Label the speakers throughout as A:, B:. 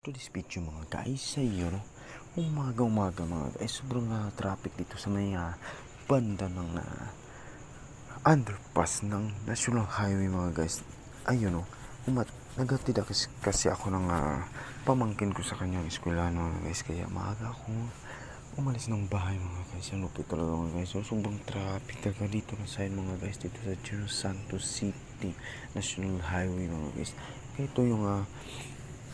A: To this video mga guys, sa iyo no, umaga mga guys, sobrang traffic dito sa may banda ng underpass ng National Highway mga guys. Ayun no, nagatid kasi ako ng pamangkin ko sa kanyang eskwelahan mga guys, kaya maaga ako umalis ng bahay mga guys. Ang lupit talaga mga guys, so sobrang traffic talaga dito na side mga guys, dito sa General Santos City National Highway mga guys. Kaya ito yung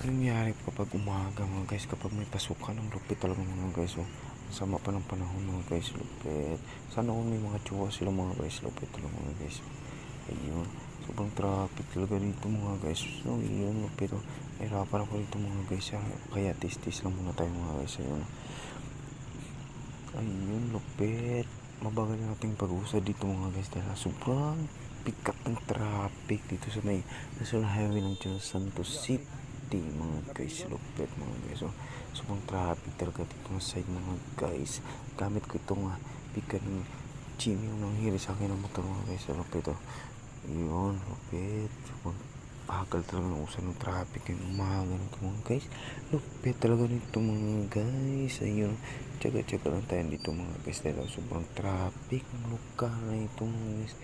A: nangyari kapag umaga mga guys, kapag may pasukan, ang lupit talaga mga guys. So sama pa ng panahon mga guys, lupit. Sana kung may mga tsuwa sila mga guys, lupit talaga mga guys. Ayun, sobrang traffic talaga dito mga guys. So yun, lupit. Nahirapan ako dito mga guys, kaya tis lang muna tayo mga guys. Ayun, lupit. Mabagal nating pag-usad dito mga guys, dahil sobrang pikat ng traffic dito sa may National Highway ng Santos City mga guys. Lupit mga guys. So sobrang traffic talaga dito ng side mga guys. Gamit ko itong pikat ng Jimmy yung nanghiri sa akin ng motor mga guys. Lupit yun, lupit. Sobrang bagal talaga ng usan ng traffic yung umaga nito mga guys. Lupit talaga nito mga guys. Ayun, tsaga lang tayo dito mga guys, dahil sobrang traffic ng lugar na ito mga guys.